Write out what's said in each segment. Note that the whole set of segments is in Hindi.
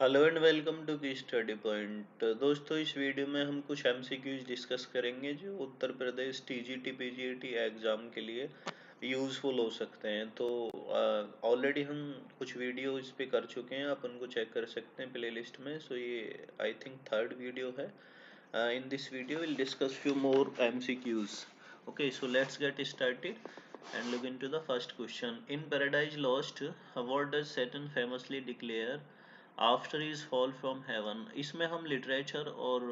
हेलो एंड वेलकम टू की स्टडी पॉइंट। दोस्तों, इस वीडियो में हम कुछ एमसीक्यूज डिस्कस करेंगे जो Uttar Pradesh TGT PGT exam के लिए यूज़फुल हो सकते हैं। तो ऑलरेडी हम कुछ वीडियो इस पे कर चुके हैं, आप उनको चेक कर सकते हैं प्ले लिस्ट में। सो ये आई थिंक थर्ड वीडियो है। In this video will discuss few more MCQs. Okay, so let's get started and look into the first question. In Paradise Lost, what does Satan famously declare after is fall from haven? इसमें हम लिटरेचर और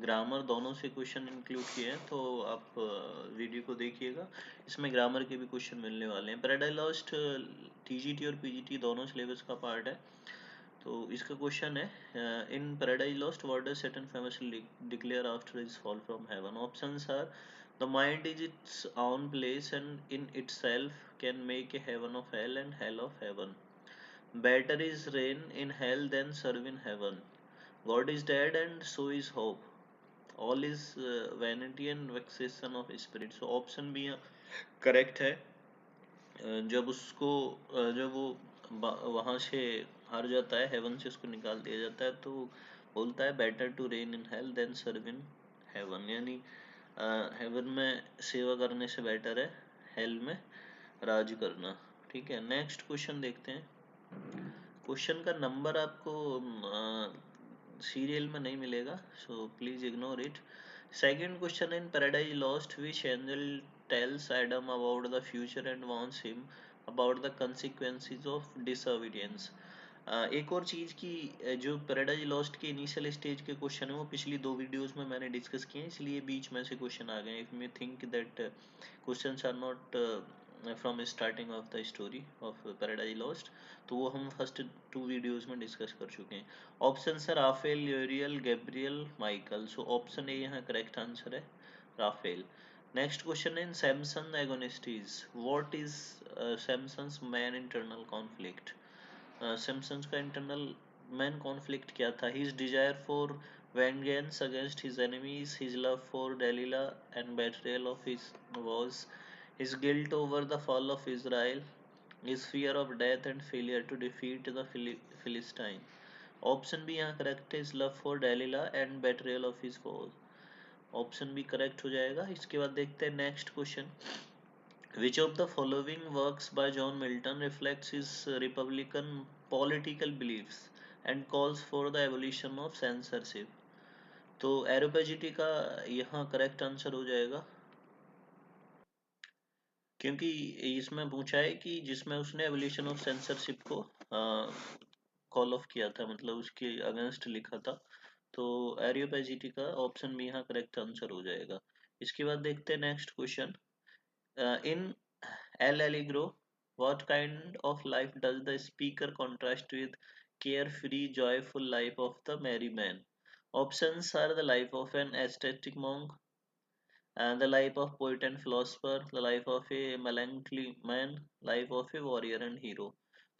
ग्रामर दोनों से क्वेश्चन इंक्लूड किए हैं, तो आप वीडियो को देखिएगा। इसमें ग्रामर के भी क्वेश्चन मिलने वाले हैं। पैराडाइज लॉस्ट टीजीटी और पीजीटी दोनों सिलेबस का पार्ट है। तो इसका क्वेश्चन है, in Paradise Lost what does Saturn famously declare after his fall from heaven? Options are the mind is its own place and in itself can make a heaven of hell and hell of heaven. Better is reign in hell than serve in heaven. God is dead and so is hope. All is vanity and vexation of spirit. So option B correct है। जब उसको जब वो वहां से हार जाता है, हेवन से उसको निकाल दिया जाता है, तो बोलता है better to reign in hell than serve in heaven, यानी हेवन में सेवा करने से बेटर है हेल में राज करना। ठीक है, नेक्स्ट क्वेश्चन देखते हैं। क्वेश्चन का नंबर आपको सीरियल में नहीं मिलेगा, so please ignore it. Second question, in Paradise Lost which angel tells Adam about the future and warns him about the consequences of disobedience? एक और चीज़ की जो पैराडाइज लॉस्ट के इनिशियल स्टेज के क्वेश्चन है वो पिछली दो वीडियोस में मैंने डिस्कस किए हैं, इसलिए बीच में से क्वेश्चन आ गए। If you think that questions are not from starting of the story of Paradise Lost, तो वो हम फर्स्ट टू वीडियोस में डिस्कस कर चुके हैं। ऑप्शन है Raphael, Uriel, Gabriel, Michael. So option A यहाँ करेक्ट आंसर है, राफेल। नेक्स्ट क्वेश्चन है, in Samson Agonistes what is Samson's main internal conflict? Simpson's का इंटरनल मैन कॉन्फ्लिक्ट क्या था? His desire for vengeance against his enemies, his love for Delilah and betrayal of his vows, his guilt over the fall of Israel, his fear of death and failure to defeat the Philistine. Option B यहाँ करेक्ट है, his love for Delilah and betrayal of his foes. Option B correct हो जाएगा। इसके बाद देखते हैं next question. Which of the following works by John Milton reflects his republican political beliefs and calls for the abolition of censorship? तो एरोपेजिटी का यहाँ करेक्ट आंसर हो जाएगा, क्योंकि इसमें पूछा है कि जिसमें उसने एवोल्यूशन ऑफ सेंसरशिप को कॉल ऑफ किया था, मतलब उसके अगेंस्ट लिखा था। तो एरियोपेजिटी का ऑप्शन भी यहाँ करेक्ट आंसर हो जाएगा। इसके बाद देखते हैं next question. In L'Allegro what kind of life does the speaker contrast with carefree joyful life of the merry man? Options are the life of an ascetic monk, and the life of poet and philosopher, the life of a melancholy man, life of a warrior and hero.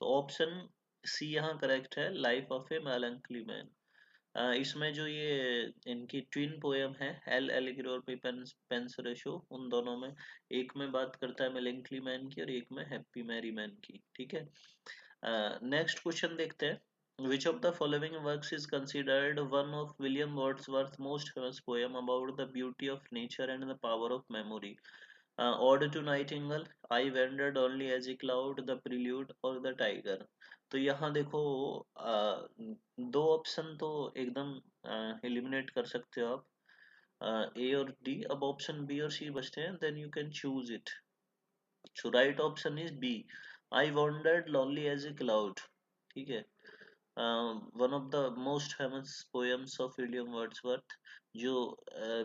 तो ऑप्शन सी यहाँ करेक्ट है, life of A melancholy man. इसमें जो ये इनकी ट्विन पोयम है, एल एलिग्रो और पेंसरेशो, उन दोनों में एक में बात करता है melancholy मैन की और एक में हैप्पी मैरी मैन की। ठीक है, नेक्स्ट क्वेश्चन देखते हैं। Which of the following works is considered one of William Wordsworth's most famous poem about the beauty of nature and the power of memory? Ode to Nightingale, I Wandered Only as a Cloud, The Prelude और The Tiger? तो यहाँ देखो, दो ऑप्शन तो एकदम एलिमिनेट कर सकते हो आप, ए और डी। अब ऑप्शन बी और सी बचते हैं, then you can choose it. So right option is B, I wandered lonely as a cloud. ठीक है, one of the most famous poems of William Wordsworth, जो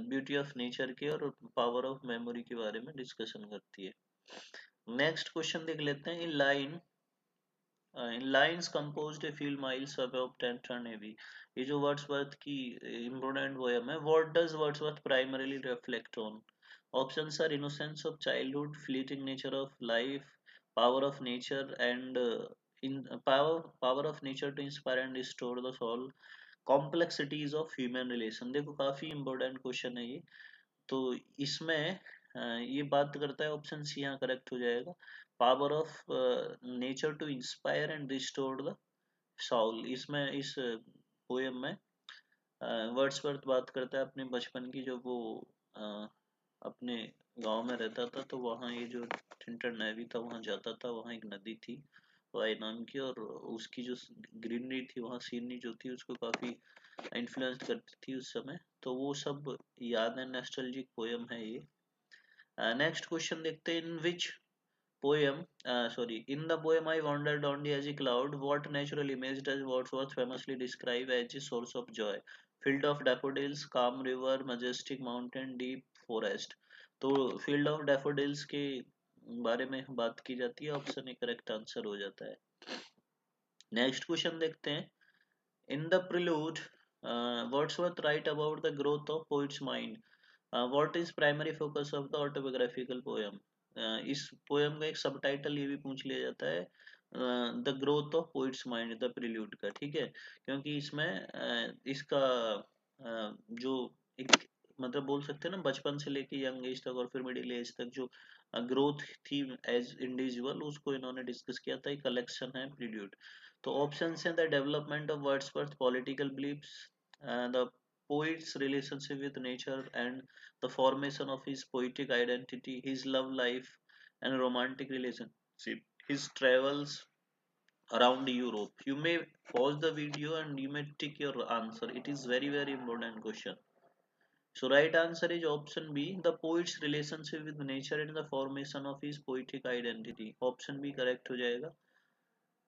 ब्यूटी ऑफ नेचर के और पावर ऑफ मेमोरी के बारे में डिस्कशन करती है। नेक्स्ट क्वेश्चन देख लेते हैं। इन लाइन्स कंपोज्ड ए फील्ड माइल्स अबव टेंटन नेवी, ये जो वर्ड्सवर्थ की इम्पोर्टेंट पोएम है, what does Wordsworth primarily reflect on? Options are innocence of childhood, fleeting nature of life, power of nature and in power of nature to inspire and restore the soul, complexities of human relation। देखो काफी इंपॉर्टेंट क्वेश्चन है ये। तो इसमें ये बात करता है, ऑप्शन सी यहाँ करेक्ट हो जाएगा, power of nature to inspire and restore the soul. इसमें इस पोएम में वर्ड्सवर्थ बात करता है अपने बचपन की, जब वो अ, अपने गांव में रहता था, तो वहाँ ये जो टिंटन नेवी था वहाँ जाता था, वहाँ एक नदी थी वाई नाम की, और उसकी जो ग्रीनरी थी वहाँ, सीनरी जो थी उसको काफ़ी इन्फ्लुएंस करती थी उस समय। तो वो सब याद है, नॉस्टैल्जिक पोएम है ये। नेक्स्ट क्वेश्चन देखते हैं, इन विच poem sorry in the poem I wandered only as a cloud, what natural image does Wordsworth famously describe as a source of joy? Field of daffodils, calm river, majestic mountain, deep forest। तो फील्ड ऑफ डैफोडिल्स के बारे में बात की जाती है, ऑप्शन ए करेक्ट आंसर हो जाता है। नेक्स्ट क्वेश्चन देखते हैं, in the prelude Wordsworth write about the growth of poet's mind. What is primary focus of the autobiographical poem? इस पोएम का एक सबटाइटल ये भी पूछ लिया जाता है, the growth of poets mind, the prelude का, ठीक है। क्योंकि इसमें इसका जो एक मतलब बोल सकते हैं ना, बचपन से लेके यंग एज तक और फिर मिडिल एज तक जो ग्रोथ थी एज इंडिविजुअल, उसको इन्होंने डिस्कस किया था, एक कलेक्शन है प्रिल्यूड। तो ऑप्शन है the development of Wordsworth political beliefs, the poet's relationship with nature and the formation of his poetic identity, his love life and romantic relationship, his travels around Europe. You may pause the video and you may tick your answer. It is very very important question. So right answer is option B, the poet's relationship with nature and the formation of his poetic identity. Option B correct हो जाएगा।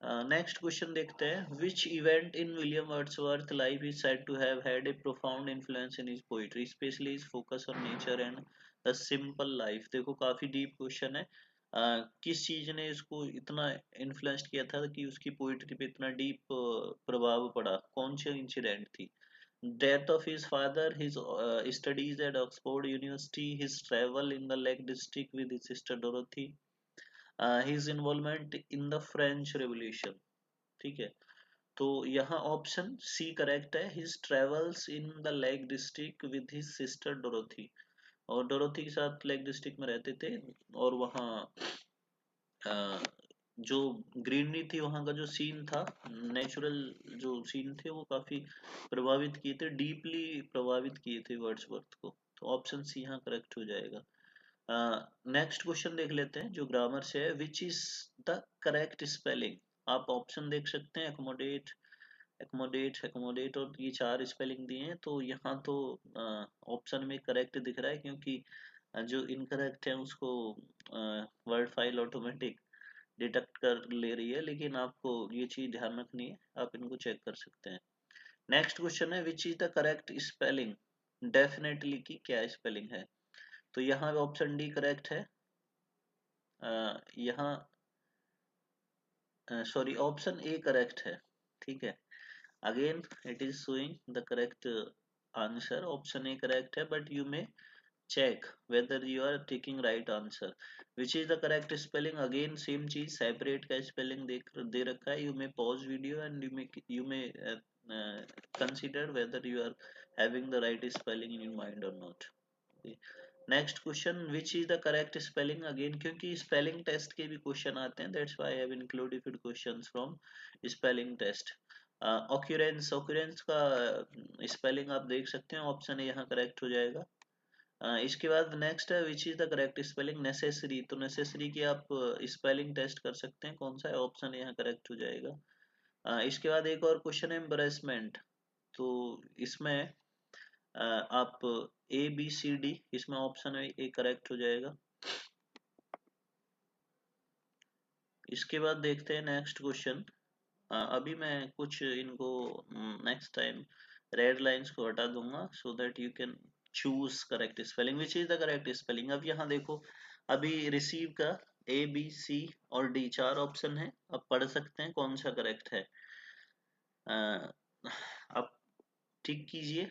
नेक्स्ट क्वेश्चन देखते हैं, which event in William Wordsworth life is said to have had a profound influence in his poetry, especially his focus on nature and the simple life। देखो काफी डीप क्वेश्चन है। किस चीज ने इसको इतना इन्फ्लुएंस किया था कि उसकी पोइट्री पे इतना डीप प्रभाव पड़ा, कौन सी इंसिडेंट थी? Death of his father, his studies at Oxford university, his travel in the lake district with his sister Dorothy, his involvement in the French revolution. ठीक है, तो यहाँ ऑप्शन सी करेक्ट है, his travels in the lake district with his sister Dorothy. और डोरोथी के साथ लेक डिस्ट्रिक्ट में रहते थे, और वहाँ जो ग्रीनरी थी, वहाँ का जो सीन था, नेचुरल जो सीन थे, वो काफी प्रभावित किए थे, डीपली प्रभावित किए थे वर्ड्सवर्थ को। तो ऑप्शन सी यहाँ करेक्ट हो जाएगा। नेक्स्ट क्वेश्चन देख लेते हैं जो ग्रामर से है, which is the correct spelling. आप ऑप्शन देख सकते हैं, एकोमोडेट, एकोमोडेट, एकोमोडेट, और ये चार स्पेलिंग दिए हैं। तो यहाँ तो ऑप्शन में करेक्ट दिख रहा है, क्योंकि जो इनकरेक्ट है उसको वर्ड फाइल ऑटोमेटिक डिटेक्ट कर ले रही है, लेकिन आपको ये चीज ध्यान रखनी है, आप इनको चेक कर सकते हैं। नेक्स्ट क्वेश्चन है, which is the correct spelling, definitely की क्या स्पेलिंग है? तो यहाँ ऑप्शन डी करेक्ट है। यहाँ सॉरी, ऑप्शन ए करेक्ट है, ठीक है। Again it is showing the correct answer, option A correct है, but you may check whether you are taking right answer, which is the correct spelling। again same चीज, separate का spelling दे रखा है। you may pause video and you may uh, consider whether you are having the right spelling in your mind or not। Next question, which is the correct spelling. Again क्योंकि स्पेलिंग टेस्ट के भी क्वेश्चन आते हैं, that's why I have included questions from spelling test. Occurrence, occurrence का स्पेलिंग आप देख सकते हैं, ऑप्शन ए यहाँ करेक्ट हो जाएगा। इसके बाद नेक्स्ट है, which is the correct spelling necessary. तो नेसेसरी की आप स्पेलिंग टेस्ट कर सकते हैं, कौन सा है, ऑप्शन यहाँ करेक्ट हो जाएगा। इसके बाद एक और क्वेश्चन है, एम्बरेसमेंट। तो इसमें आप ए बी सी डी, इसमें ऑप्शन ए करेक्ट हो जाएगा। इसके बाद देखते हैं नेक्स्ट क्वेश्चन। अभी मैं कुछ इनको नेक्स्ट टाइम रेड लाइंस को हटा दूंगा, so that you can choose correct spelling, which is the correct spelling. अब यहाँ देखो, अभी रिसीव का ए बी सी और डी चार ऑप्शन है, अब पढ़ सकते हैं कौन सा करेक्ट है। आप ठीक कीजिए,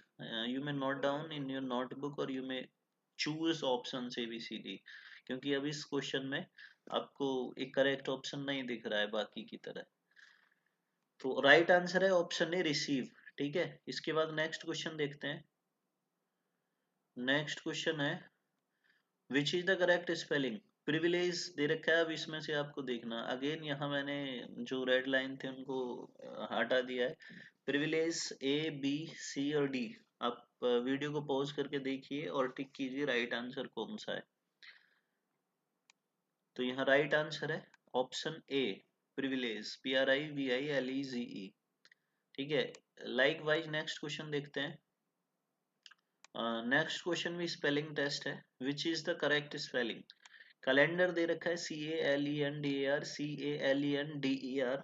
you may note down in your notebook, और you may choose option A B C D, क्योंकि अब इस क्वेश्चन में आपको एक करेक्ट ऑप्शन नहीं दिख रहा है बाकी की तरह। तो राइट आंसर है ऑप्शन ए, रिसीव, ठीक है। इसके बाद नेक्स्ट क्वेश्चन देखते हैं। नेक्स्ट क्वेश्चन है, which is the correct spelling. Privilege दे रखा है। अब इसमें से आपको देखना, अगेन यहाँ मैंने जो रेड लाइन थे उनको हटा दिया है। प्रिविलेज ए बी सी और डी, आप वीडियो को पॉज करके देखिए और टिक कीजिए राइट आंसर कौन सा है। तो यहाँ राइट आंसर है ऑप्शन ए, प्रिविलेज, PRIVILEGE। ठीक है, लाइक वाइज नेक्स्ट क्वेश्चन देखते हैं। नेक्स्ट क्वेश्चन भी स्पेलिंग टेस्ट है। Which is the correct spelling? Calendar दे रखा है CALENDAR, CALENDER,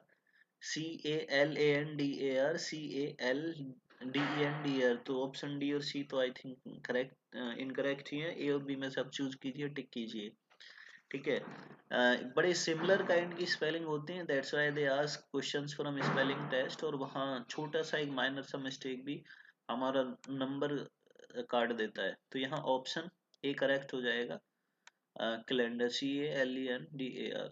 CALANDAR, CALDENDR। तो ऑप्शन डी और सी तो आई थिंक करेक्ट इनकरेक्ट ही है। ए और बी में से आप चूज कीजिए, टिक कीजिए। ठीक है, बड़े सिमिलर काइंड की स्पेलिंग होती है, that's why they ask questions from spelling test. और वहाँ छोटा सा एक माइनर सा मिस्टेक भी हमारा नंबर काट देता है। तो यहाँ ऑप्शन ए करेक्ट हो जाएगा, कैलेंडर, CALENDAR।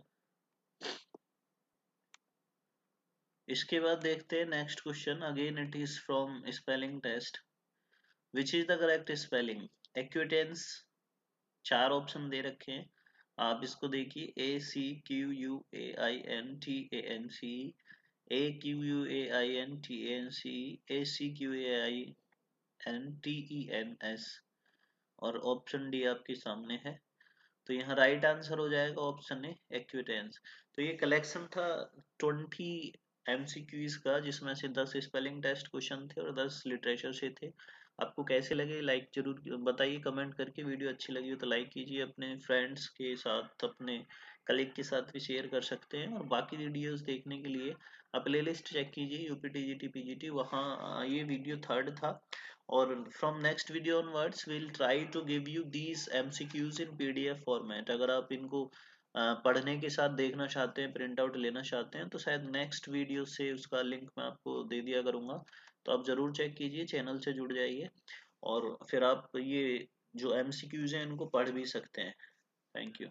इसके बाद देखते हैं next question, again it is from spelling test. Which is the correct spelling? Acquaintance, चार ऑप्शन दे रखे हैं, आप इसको देखिए। ACQUAINTANC, AQUAINTANC, ACQAINTENS, और ऑप्शन डी आपके सामने है। तो यहाँ राइट आंसर हो जाएगा ऑप्शन ए, एक्विटेंस। तो ये कलेक्शन था 20 MCQs का, जिसमें से 10 स्पेलिंग टेस्ट क्वेश्चन थे और 10 लिटरेचर से थे। आपको कैसे लगे लाइक जरूर बताइए कमेंट करके। वीडियो अच्छी लगी हो तो लाइक कीजिए, अपने फ्रेंड्स के साथ, अपने कलीग के साथ भी शेयर कर सकते हैं। और बाकी वीडियोस देखने के लिए आप प्ले लिस्ट चेक कीजिए UPTGT PGT, वहाँ ये वीडियो थर्ड था। और from next video onwards will try to give you these MCQs in PDF format. अगर आप इनको पढ़ने के साथ देखना चाहते हैं, प्रिंट आउट लेना चाहते हैं, तो शायद नेक्स्ट वीडियो से उसका लिंक मैं आपको दे दिया करूँगा। तो आप ज़रूर चेक कीजिए, चैनल से जुड़ जाइए और फिर आप ये जो MCQs हैं इनको पढ़ भी सकते हैं। Thank you.